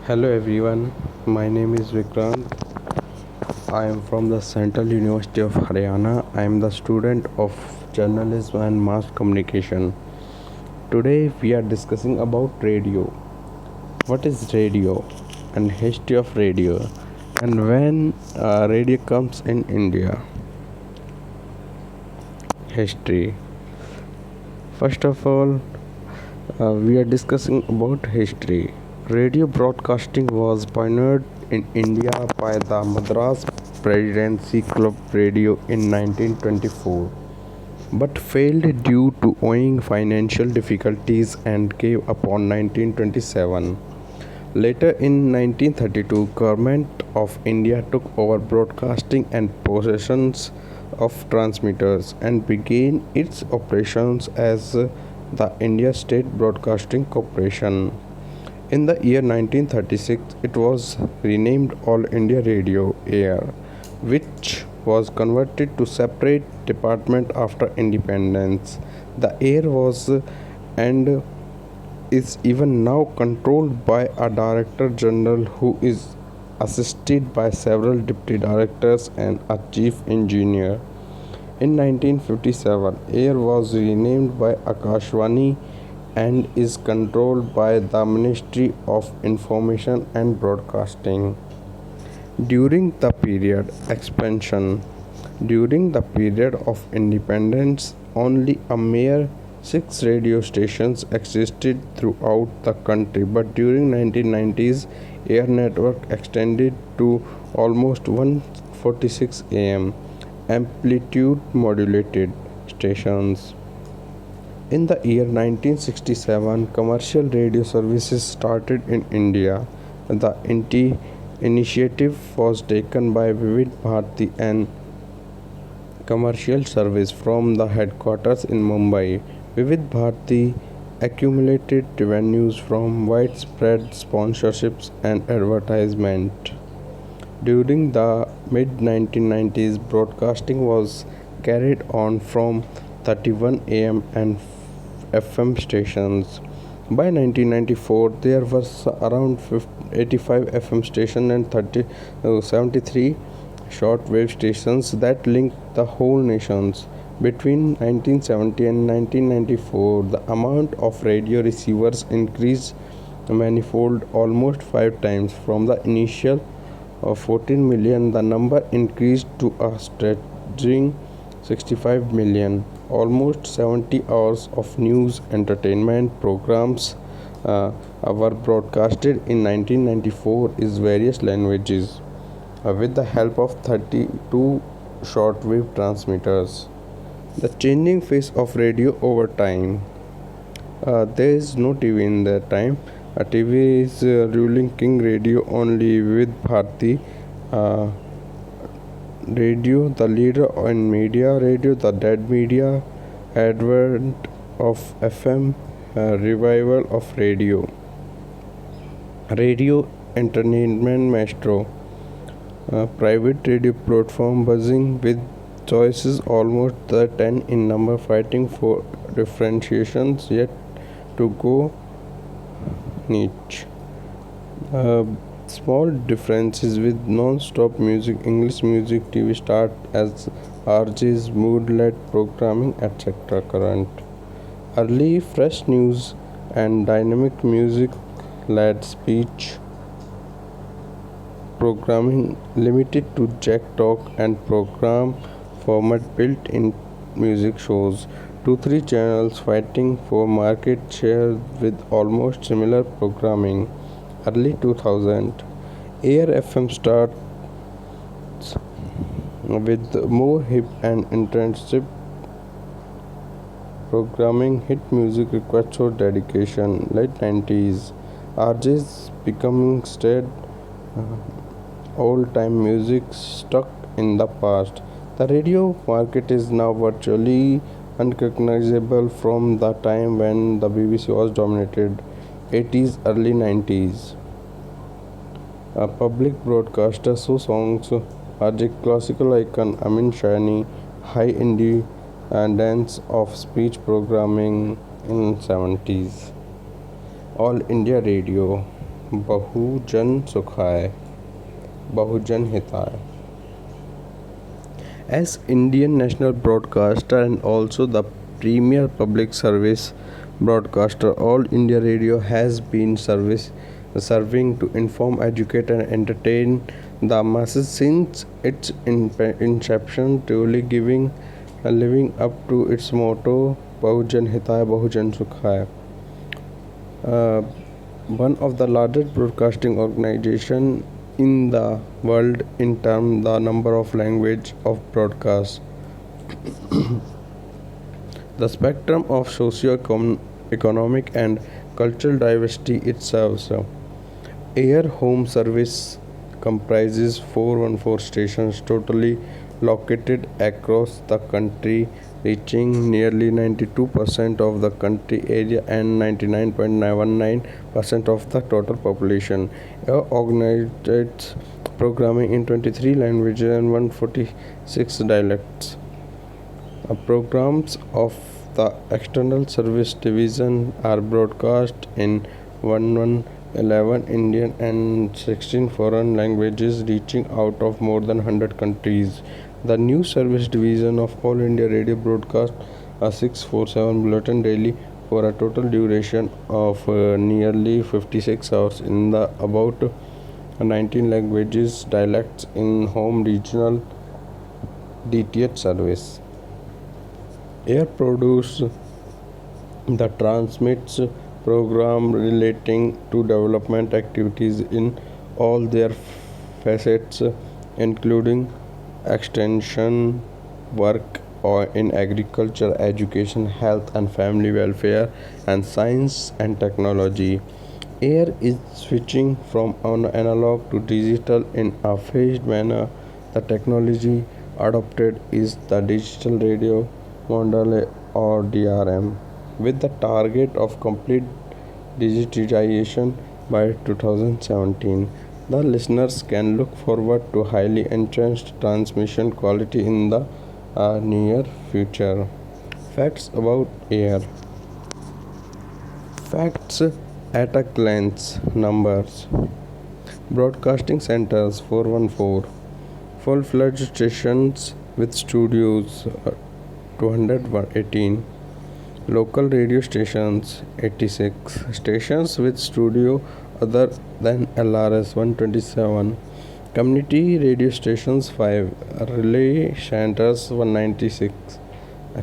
Hello everyone, my name is Vikrant. I am from the Central University of Haryana. I am the student of journalism and mass communication. Today we are discussing about radio. What is radio and history of radio and when radio comes in India. History. First of all, we are discussing about history. Radio broadcasting was pioneered in India by the Madras Presidency Club Radio in 1924, but failed due to owing financial difficulties and gave up on 1927. Later in 1932, Government of India took over broadcasting and possessions of transmitters and began its operations as the India State Broadcasting Corporation. In the year 1936, it was renamed All India Radio Air, which was converted to separate department after independence. The air was and is even now controlled by a director general who is assisted by several deputy directors and a chief engineer. In 1957, air was renamed by Akashvani and is controlled by the Ministry of Information and Broadcasting. During the period expansion, during the period of independence, only a mere 6 radio stations existed throughout the country, but during 1990s, air network extended to almost 146 AM amplitude modulated stations. In the year 1967, commercial radio services started in India. The initiative was taken by Vivid Bharati and commercial service from the headquarters in Mumbai. Vivid Bharati accumulated revenues from widespread sponsorships and advertisement. During the mid 1990s, broadcasting was carried on from 31 AM and FM stations. By 1994, there was around 85 FM stations and 73 shortwave stations that linked the whole nations. Between 1970 and 1994, the amount of radio receivers increased manifold, almost 5 times. From the initial 14 million, the number increased to a staggering 65 million. Almost 70 hours of news entertainment programs were broadcasted in 1994 in various languages with the help of 32 shortwave transmitters. The changing face of radio over time. There is no TV in that time. TV is ruling king radio only with Bharti. Radio, the leader in media, radio, the dead media, advent of FM, revival of radio. Radio entertainment maestro, private radio platform buzzing with choices almost the 10 in number, fighting for differentiations yet to go niche. Uh, Small differences with non-stop music, English music, TV start as RJs, mood-led programming, etc. Current. Early fresh news and dynamic music-led speech programming limited to Jack Talk and program format built in music shows. 2-3 channels fighting for market share with almost similar programming. Early 2000, Air FM starts with more hip and intensive programming. Hit music requires for dedication. Late 90s, RJs becoming stead old time music stuck in the past. The radio market is now virtually unrecognizable from the time when the BBC was dominated. 80s, early 90s. A public broadcaster so songs are the classical icon Amin Shani, high indie and dance of speech programming in 70s. All India Radio. Bahujan Sukhay, Bahujan Hitay. As Indian national broadcaster and also the premier public service broadcaster, All India Radio has been serving to inform, educate, and entertain the masses since its inception, truly giving living up to its motto Bahujan Hitay Bahujan Sukhay. Uh, One of the largest broadcasting organization in the world in terms the number of language of broadcast, the spectrum of socio-economic and cultural diversity it serves. Air Home Service comprises 414 stations totally located across the country, reaching nearly 92% of the country area and 99.19% of the total population. Air organizes programming in 23 languages and 146 dialects. Programs of the External Service Division are broadcast in 11 Indian and 16 foreign languages, reaching out of more than 100 countries. The News Service Division of All India Radio broadcasts a 647 bulletin daily for a total duration of nearly 56 hours in the about 19 languages dialects in home regional DTH service. Air produce the transmits program relating to development activities in all their facets, including extension work or in agriculture, education, health and family welfare, and science and technology. Air is switching from analog to digital in a phased manner. The technology adopted is the digital radio model or DRM, with the target of complete digitization by 2017. The listeners can look forward to highly enhanced transmission quality in the near future. Facts about air. Facts at a glance. Numbers. Broadcasting centers 414. Full-fledged stations with studios 218. Local radio stations 86. Stations with studio other than LRS 127. Community radio stations 5. Relay centers 196.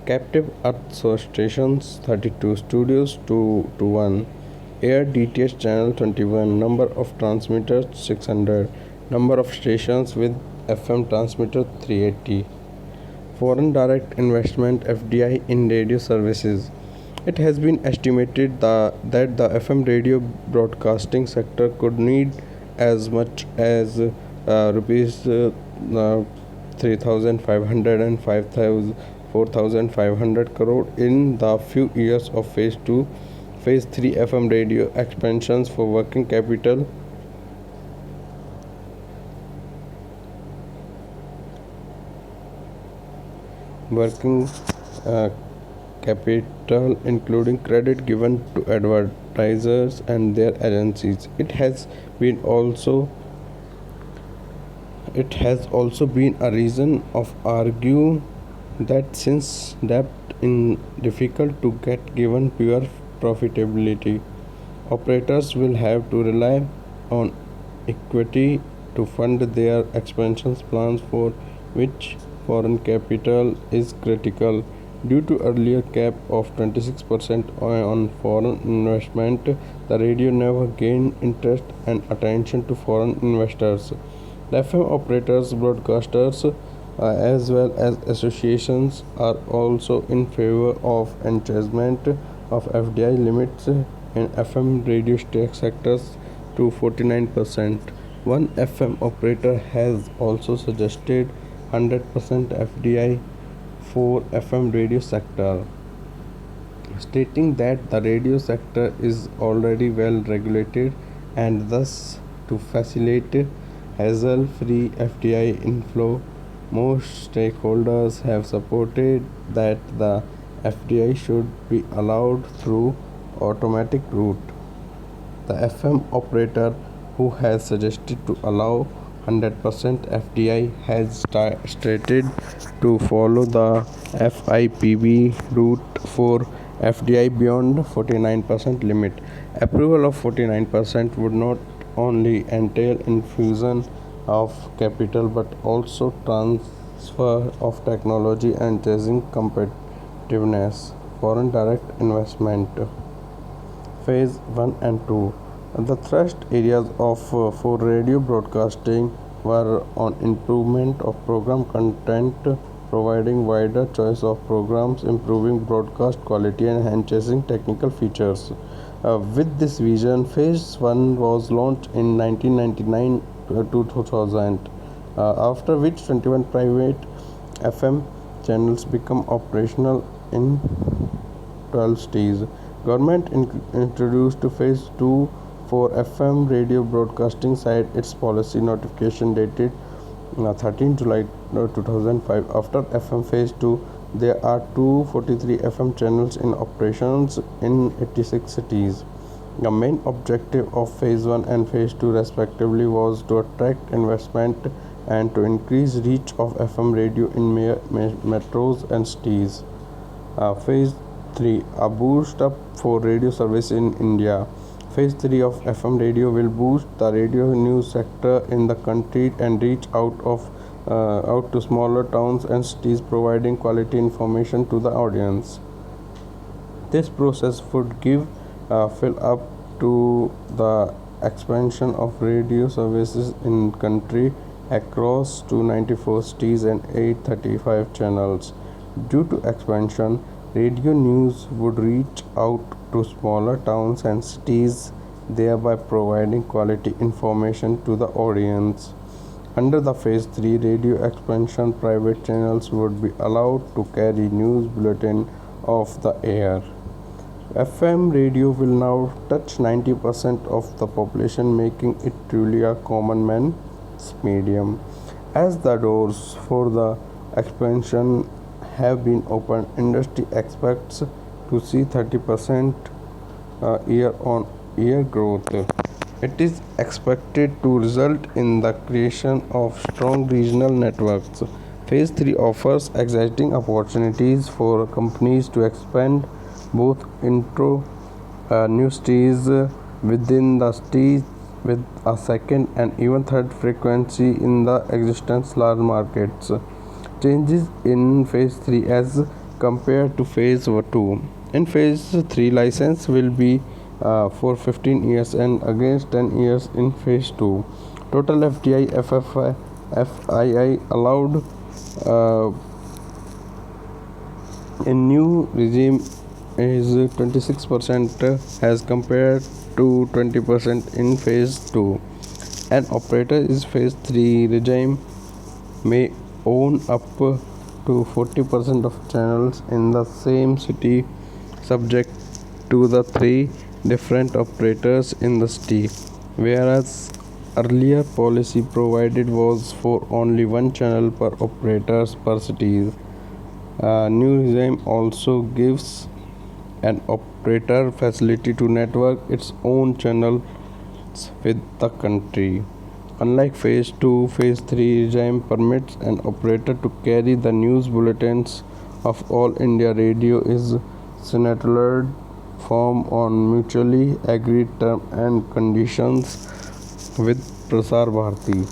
Captive earth source stations 32. Studios 2 to 1. Air DTH channel 21. Number of transmitters 600. Number of stations with FM transmitter 380. Foreign direct investment FDI in radio services. It has been estimated that the FM radio broadcasting sector could need as much as rupees 3,500 and 4,500 crore in the few years of phase 2 phase 3 FM radio expansions for working capital, including credit given to advertisers and their agencies. It has also been a reason of argue that since debt is difficult to get given pure profitability, operators will have to rely on equity to fund their expansion plans, for which foreign capital is critical. Due to earlier cap of 26% on foreign investment, the radio never gained interest and attention to foreign investors. The FM operators, broadcasters, as well as associations are also in favor of enhancement of FDI limits in FM radio sectors to 49%. One FM operator has also suggested 100% FDI for FM radio sector, stating that the radio sector is already well regulated and thus to facilitate hassle-free FDI inflow, most stakeholders have supported that the FDI should be allowed through automatic route. The FM operator, who has suggested to allow 100% FDI, has stated to follow the FIPB route for FDI beyond 49% limit. Approval of 49% would not only entail infusion of capital but also transfer of technology and chasing competitiveness. Foreign direct investment. Phase 1 and 2. The thrust areas for radio broadcasting were on improvement of program content, providing wider choice of programs, improving broadcast quality, and enhancing technical features. With this vision, Phase 1 was launched in 1999 to 2000, after which 21 private FM channels become operational in 12 states. Government introduced Phase 2 for FM radio broadcasting side its policy notification dated 13 July 2005. After FM Phase 2, there are 243 FM channels in operations in 86 cities. The main objective of Phase 1 and Phase 2 respectively was to attract investment and to increase reach of FM radio in metros and cities. Phase 3. A boost up for radio service in India. Phase 3 of FM radio will boost the radio news sector in the country and reach out to smaller towns and cities, providing quality information to the audience. This process would give fill up to the expansion of radio services in country across 294 cities and 835 channels. Due to expansion, radio news would reach out to smaller towns and cities, thereby providing quality information to the audience. Under the Phase 3 radio expansion, private channels would be allowed to carry news bulletin off the air. FM radio will now touch 90% of the population, making it truly a common man's medium. As the doors for the expansion have been opened, industry expects to see 30% year-on-year growth. It is expected to result in the creation of strong regional networks. Phase 3 offers exciting opportunities for companies to expand both into new cities within the cities with a second and even third frequency in the existing large markets. Changes in Phase 3 as compared to Phase 2. In Phase 3, license will be for 15 years and against 10 years in Phase 2. Total FDI FII allowed in new regime is 26% as compared to 20% in Phase 2. An operator in Phase 3 regime may own up to 40% of channels in the same city, subject to the three different operators in the city, whereas earlier policy provided was for only one channel per operators per city. New regime also gives an operator facility to network its own channels with the country. Unlike Phase 2, Phase 3 regime permits an operator to carry the news bulletins of All India Radio is signatured form on mutually agreed terms and conditions with Prasar Bharati.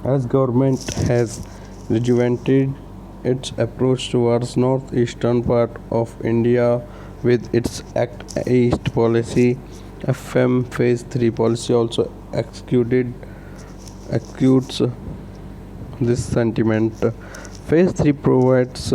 As government has rejuvenated its approach towards northeastern part of India with its Act East policy, FM Phase 3 policy also executes this sentiment. Phase 3 provides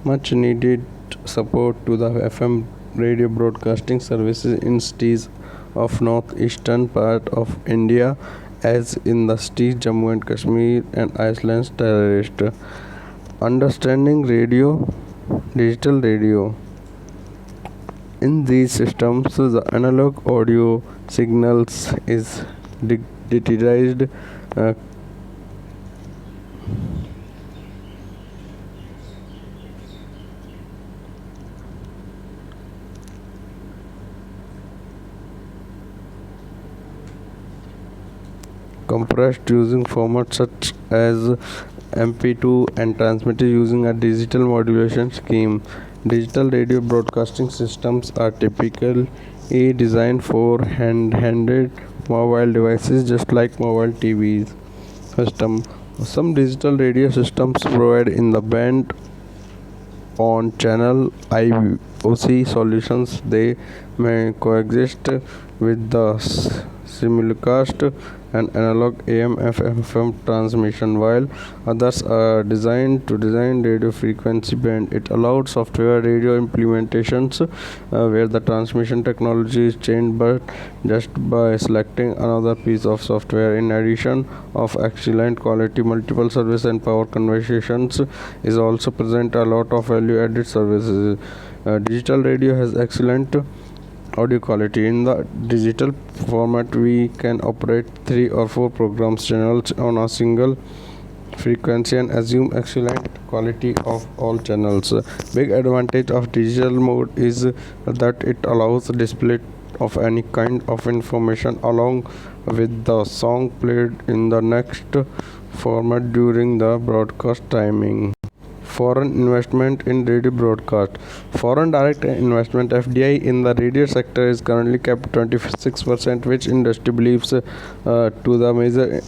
much needed support to the FM radio broadcasting services in cities of northeastern part of India, as in the cities Jammu and Kashmir and Iceland's terrorist. Understanding radio, digital radio. In these systems, the analog audio signals is digitized. compressed using formats such as MP2 and transmitted using a digital modulation scheme. Digital radio broadcasting systems are typically designed for handheld mobile devices just like mobile TVs system. Some digital radio systems provide in the band on channel IOC solutions. They may coexist with the simulcast and analog AM FM transmission, while others are designed to design radio frequency band. It allowed software radio implementations where the transmission technology is changed but just by selecting another piece of software. In addition of excellent quality, multiple service and power conversions is also present a lot of value added services. Digital radio has excellent audio quality. In the digital format, we can operate 3 or 4 programs channels on a single frequency and assume excellent quality of all channels. Big advantage of digital mode is that it allows display of any kind of information along with the song played in the next format during the broadcast timing. Foreign investment in radio broadcast. Foreign direct investment (FDI) in the radio sector is currently capped 26%, which industry believes to the major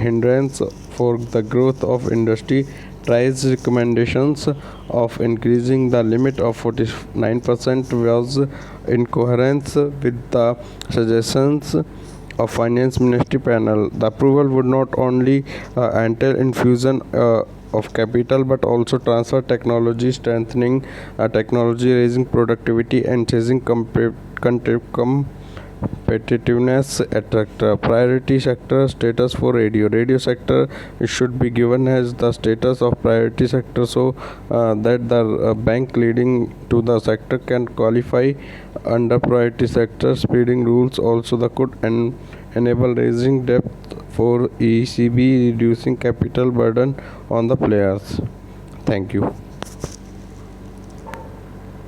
hindrance for the growth of industry. Tries recommendations of increasing the limit of 49% was in coherence with the suggestions of finance ministry panel. The approval would not only entail infusion of capital but also transfer technology, strengthening technology, raising productivity and chasing competitiveness. Attract priority sector status for radio sector should be given as the status of priority sector so that the bank leading to the sector can qualify under priority sector. Speeding rules also the could enable raising depth for ECB, reducing capital burden on the players. Thank you.